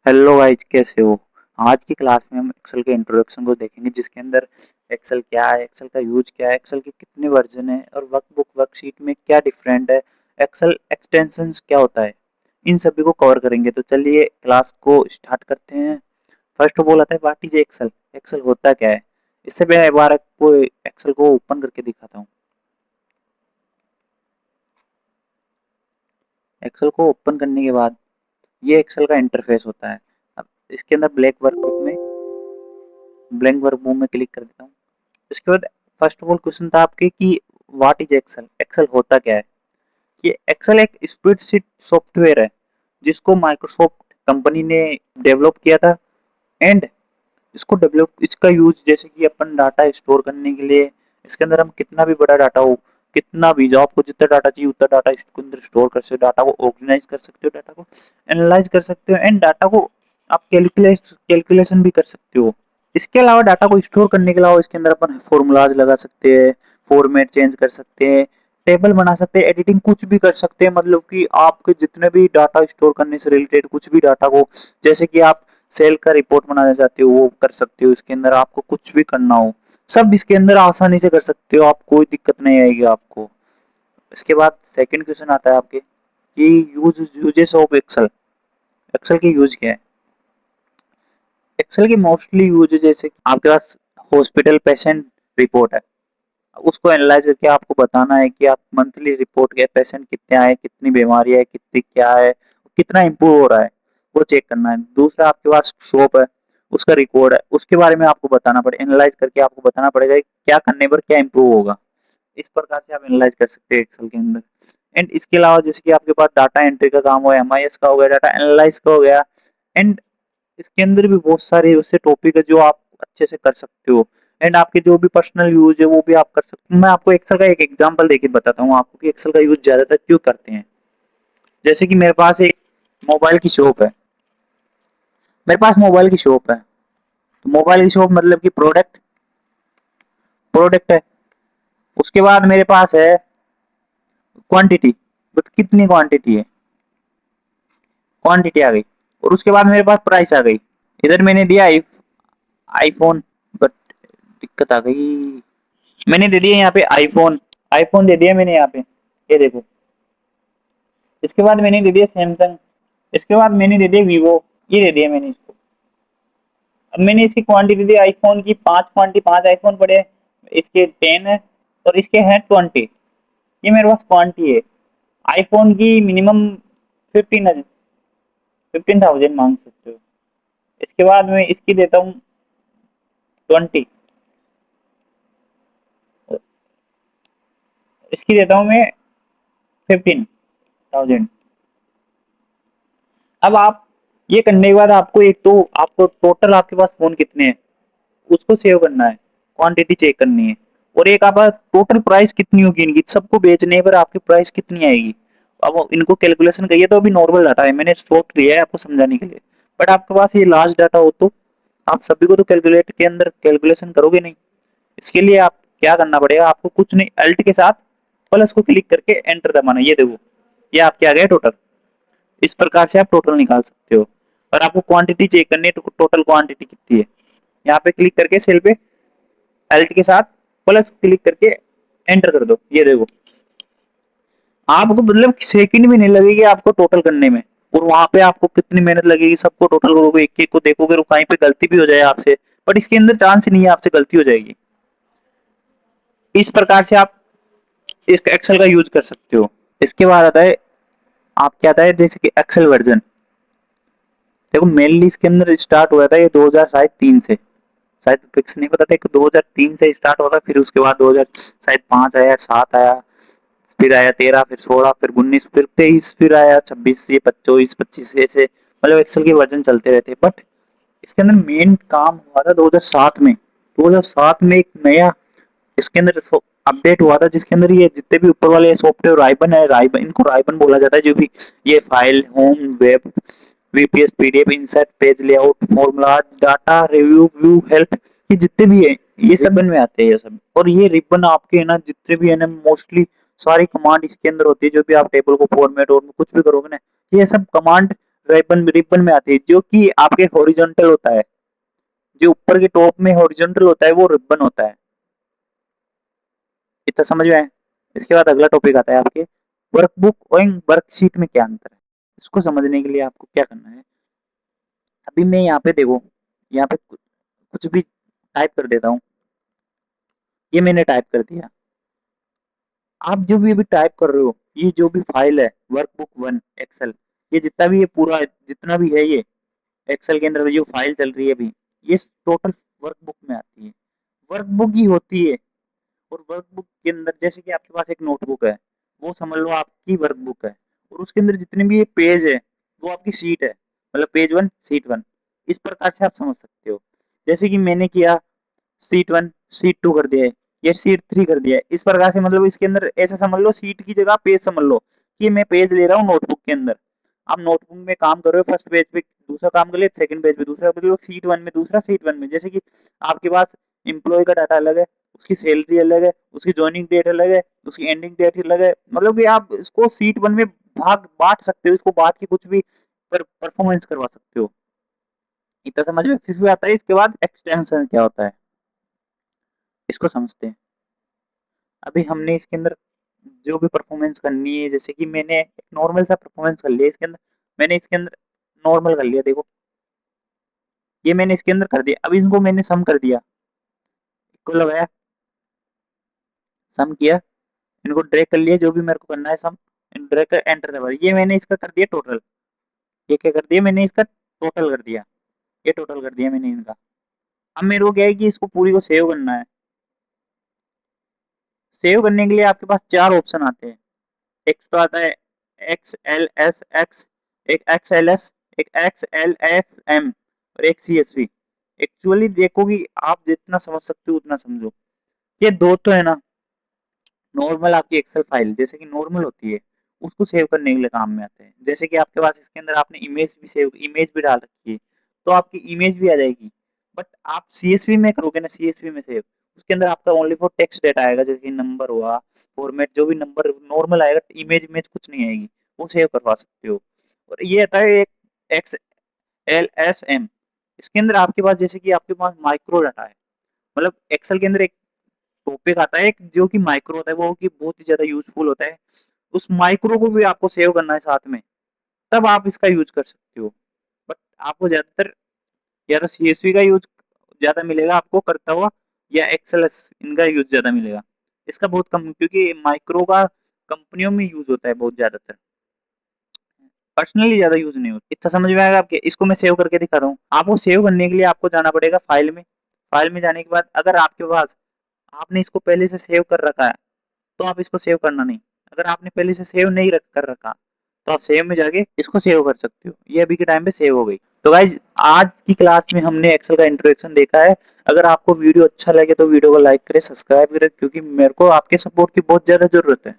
Hello guys, कैसे हो। आज की क्लास में हम एक्सेल के इंट्रोडक्शन को देखेंगे, जिसके अंदर एक्सेल क्या है, एक्सेल का यूज क्या है, एक्सेल के कितने वर्जन है और वर्कबुक वर्कशीट में क्या डिफरेंट है, एक्सेल एक्सटेंशंस क्या होता है, इन सभी को कवर करेंगे। तो चलिए क्लास को स्टार्ट करते हैं। फर्स्ट ऑफ ऑल आता है व्हाट इज एक्सेल। एक्सेल होता क्या है। इससे मैं एक बार आपको एक्सेल को ओपन करके दिखाता हूँ। एक्सेल को ओपन करने के बाद ये एक्सेल का इंटरफेस होता है। अब इसके अंदर ब्लैंक वर्कबुक में क्लिक कर देता हूँ। इसके बाद फर्स्ट ऑफ ऑल क्वेश्चन था आपके कि व्हाट इज एक्सेल, एक्सेल होता क्या है। ये एक्सेल एक स्प्रेडशीट सॉफ्टवेयर है जिसको माइक्रोसॉफ्ट कंपनी ने डेवलप किया था। एंड इसका यूज जैसे कि अपन डाटा स्टोर करने के लिए, इसके अंदर हम कितना भी बड़ा डाटा हो, कितना भी जो आपको जितना डाटा चाहिए उतना डाटा इसके अंदर स्टोर कर सकते हो, डाटा को ऑर्गेनाइज कर सकते हो, डाटा को एनालाइज कर सकते हो एंड डाटा को आप कैलकुलेशन भी कर सकते हो। इसके अलावा डाटा को स्टोर करने के अलावा इसके अंदर अपन फॉर्मूलाज लगा सकते हैं, फॉर्मेट चेंज कर सकते हैं, टेबल बना सकते हैं, एडिटिंग कुछ भी कर सकते हैं। मतलब कि आपके जितने भी डाटा स्टोर करने से रिलेटेड कुछ भी डाटा को, जैसे कि आप सेल का रिपोर्ट बनाना चाहते हो वो कर सकते हो। इसके अंदर आपको कुछ भी करना हो सब इसके अंदर आसानी से कर सकते हो, आप कोई दिक्कत नहीं आएगी आपको। इसके बाद सेकंड क्वेश्चन आता है आपके कि यूजेस ऑफ एक्सेल। एक्सेल की यूज क्या है। एक्सेल की मोस्टली यूज जैसे कि आपके पास हॉस्पिटल पेशेंट रिपोर्ट है, उसको एनालाइज करके आपको बताना है कि आप मंथली रिपोर्ट के पेशेंट कितने आए, कितनी बीमारी है, कितनी क्या है, कितना इम्प्रूव हो रहा है, वो चेक करना है। दूसरा आपके पास शॉप है, उसका रिकॉर्ड है, उसके बारे में आपको बताना पड़ेगा, एनालाइज करके आपको बताना पड़ेगा कि क्या करने पर क्या इम्प्रूव होगा। इस प्रकार से आप एनालाइज कर सकते हैं एक्सेल के अंदर। एंड इसके अलावा जैसे कि आपके पास डाटा एंट्री का काम हो, एमआईएस का हो गया, डाटा एनालाइज का हो गया। एंड इसके अंदर भी बहुत सारे उससे टॉपिक है जो आप अच्छे से कर सकते हो। एंड आपके जो भी पर्सनल यूज है वो भी आप कर सकते हो। मैं आपको एक्सेल का एक एग्जांपल देके बताता हूँ आपको कि एक्सेल का यूज ज्यादातर क्यों करते हैं। जैसे कि मेरे पास एक मोबाइल की शॉप है, मेरे पास मोबाइल की शॉप है, तो मोबाइल की शॉप मतलब कि प्रोडक्ट है। उसके बाद मेरे पास है क्वांटिटी, तो कितनी क्वांटिटी है, क्वांटिटी आ गई। और उसके बाद मेरे पास प्राइस आ गई। इधर मैंने दिया आईफोन, बट दिक्कत आ गई। मैंने दे दिया यहाँ पे आईफोन, आईफोन दे दिया मैंने यहाँ पे, ये देखो। इसके बाद मैंने दे दिया सैमसंग, इसके बाद मैंने दे दिया वीवो, ये दे दिया मैंने इसको। अब मैंने इसकी क्वांटिटी दी आईफोन की 5 क्वांटिटी, 5 आईफोन पड़े, इसके 10 है और इसके हैं 20। ये मेरे पास क्वांटिटी है। आईफोन की मिनिमम 15,000 मांग सकते हो। इसके बाद मैं इसकी देता हूँ 20, इसकी देता हूँ मैं 15,000। अब आप ये करने के बाद आपको एक तो आपको टोटल आपके पास फोन कितने हैं उसको सेव करना है, क्वांटिटी चेक करनी है, और एक आप टोटल प्राइस कितनी होगी इनकी, सबको बेचने पर आपकी प्राइस कितनी आएगी। अब इनको कैलकुलेशन करिए। तो अभी नॉर्मल डाटा है, मैंने शॉर्ट दिया है आपको समझाने के लिए, बट आपके पास ये लास्ट डाटा हो तो आप सभी को तो कैलकुलेट के अंदर कैलकुलेशन करोगे नहीं। इसके लिए आप क्या करना पड़ेगा, आपको कुछ नहीं, अल्ट के साथ प्लस को क्लिक करके एंटर दबाना। ये देखो, ये आपके आ गए टोटल। इस प्रकार से आप टोटल निकाल सकते हो। और आपको क्वांटिटी चेक करनी है तो टोटल क्वांटिटी कितनी है, यहाँ पे क्लिक करके सेल पे अल्ट के साथ प्लस क्लिक करके एंटर कर दो। ये देखो, आपको मतलब सेकंड भी नहीं लगेगी आपको टोटल करने में। और वहां पे आपको कितनी मेहनत लगेगी, सबको टोटल करोगे, एक एक को देखोगे और कहीं पे गलती भी हो जाए आपसे, बट इसके अंदर चांस ही नहीं है आपसे गलती हो जाएगी। इस प्रकार से आप इस एक्सेल का यूज कर सकते हो। इसके बाद आता है आपके आता है जैसे कि एक्सेल वर्जन। देखो मेनली इसके अंदर स्टार्ट हुआ था ये 2003 से, शायद फिक्स नहीं पता था कि 2003 से स्टार्ट हुआ था, फिर उसके बाद 2000 शायद 5 आया, 7 आया, फिर आया 13, फिर 16, फिर 19, फिर 23, फिर आया 26, ये 24, 25 ऐसे मतलब एक्सेल के वर्जन चलते रहते। बट इसके अंदर मेन काम हुआ था 2007 में। 2007 में एक नया इसके अंदर अपडेट हुआ था जिसके अंदर ये जितने भी ऊपर वाले सॉफ्टवेयर राइबन है, राइबन इनको राइबन बोला जाता है, जो भी ये file, home, web, VPS, PDF, insert, page layout, formula, data review, view, help, ये जितने भी है ये सब इनमें आते हैं ये सब। और ये रिबन आपके है ना जितने भी है ना मोस्टली सारी कमांड इसके अंदर होती है, जो भी आप टेबल को फॉर्मेट और कुछ भी करोगे ना, ये सब कमांड रिबन रिबन में आती है, जो कि आपके हॉरिजॉन्टल होता है, जो ऊपर के टॉप में हॉरिजॉन्टल होता है वो रिबन होता है। इतना समझ में आया? इसके बाद अगला टॉपिक आता है आपके वर्कबुक और वर्कशीट में क्या अंतर है। इसको समझने के लिए आपको क्या करना है, अभी मैं यहाँ पे देखो, यहाँ पे कुछ भी टाइप कर देता हूँ, ये मैंने टाइप कर दिया। आप जो भी अभी टाइप कर रहे हो, ये जो भी फाइल है वर्कबुक वन एक्सेल, ये जितना भी, ये पूरा जितना भी है, ये एक्सेल के अंदर जो फाइल चल रही है अभी, ये टोटल वर्कबुक में आती है, वर्कबुक ही होती है। और वर्कबुक के अंदर जैसे कि आपके पास एक नोटबुक है, वो समझ लो आपकी वर्कबुक है, और उसके अंदर जितने भी ये पेज है वो आपकी सीट है, मतलब पेज वन सीट वन, इस प्रकार से आप समझ सकते हो। जैसे कि मैंने किया सीट वन सीट टू कर दिया है, ये सीट थ्री कर दिया है, इस प्रकार से मतलब इसके अंदर ऐसा समझ लो, सीट की जगह पेज समझ लो कि मैं पेज ले रहा हूँ नोटबुक के अंदर। आप नोटबुक में काम कर रहे हो, फर्स्ट पेज पे दूसरा काम कर लिया, सेकंड पेज पे दूसरा, मतलब सीट वन में दूसरा, सीट वन में, जैसे कि आपके पास एम्प्लॉय का डाटा अलग है, उसकी सैलरी अलग है, उसकी ज्वाइनिंग डेट अलग है, उसकी एंडिंग डेट अलग है, मतलब कि आप इसको सीट वन में भाग बांट सकते हो, इसको बांट के कुछ भी परफॉर्मेंस करवा सकते हो। इतना समझ में फिर भी आता है। इसके बाद एक्सटेंशन क्या होता है, इसको समझते हैं। अभी हमने इसके अंदर जो भी परफॉर्मेंस करनी है, जैसे कि मैंने एक नॉर्मल सा परफॉर्मेंस कर लिया इसके अंदर, मैंने इसके अंदर नॉर्मल कर लिया, देखो ये मैंने इसके अंदर कर दिया। अब इसको मैंने सम कर दिया, इक्वल लगाया, सम किया, इनको ड्रैग कर लिया, जो भी मेरे को करना है सम, ड्रैग कर एंटर दबा दिया, ये मैंने इसका कर दिया टोटल। ये क्या कर दिया मैंने, इसका टोटल कर दिया, ये टोटल कर दिया मैंने इनका। अब मेरे को क्या है कि इसको पूरी को सेव करना है। सेव करने के लिए आपके पास चार ऑप्शन आते हैं। एक तो आता है एक्स एल एस एक्स, एक एक्स एल एस, एक एक्स एल एस एम, और एक सी एस वी। एक्चुअली देखो कि आप जितना समझ सकते हो उतना समझो। ये दो तो है ना, नॉर्मल आपकी एक्सेल फाइल जैसे कि नॉर्मल होती है, उसको सेव करने के लिए काम में आते हैं। जैसे कि आपके पास इसके अंदर आपने इमेज भी डाल रखी है, तो आपकी इमेज भी आ जाएगी। बट आप सीएसवी में करोगे ना, सीएसवी में सेव, उसके अंदर आपका ओनली फॉर टेक्स्ट डेटा आएगा, जैसे कि नंबर हुआ, फॉर्मेट, जो भी नंबर नॉर्मल आएगा, इमेज इमेज कुछ नहीं आएगी, वो सेव करवा सकते हो। और ये आता है एक एक्स एल एस एम, इसके अंदर आपके पास जैसे कि आपके पास माइक्रो डाटा है, मतलब एक्सेल के अंदर एक टॉपिक आता है एक जो कि माइक्रो होता है, वो कि बहुत ही ज्यादा यूजफुल होता है, उस माइक्रो को भी आपको सेव करना है साथ में, तब आप इसका यूज कर सकते हो। बट आपको ज्यादातर या तो सीएसवी का यूज ज्यादा मिलेगा आपको करता हुआ, या एक्सएलएस, इनका यूज ज्यादा मिलेगा। इसका बहुत कम, क्योंकि माइक्रो का कंपनियों में यूज होता है बहुत ज्यादातर, पर्सनली ज्यादा यूज नहीं होता। इतना समझ में आएगा आपके? इसको मैं सेव करके दिखा रहा हूँ आपको। सेव करने के लिए आपको जाना पड़ेगा फाइल में, फाइल में जाने के बाद अगर आपके पास, आपने इसको पहले से सेव कर रखा है, तो आप इसको सेव करना नहीं। अगर आपने पहले से सेव नहीं कर रखा, तो आप सेव में जाके इसको सेव कर सकते हो। ये अभी के टाइम पे सेव हो गई। तो गाइज आज की क्लास में हमने एक्सेल का इंट्रोडक्शन देखा है। अगर आपको वीडियो अच्छा लगे तो वीडियो को लाइक करें, सब्सक्राइब करें, क्योंकि मेरे को आपके सपोर्ट की बहुत ज्यादा जरूरत है।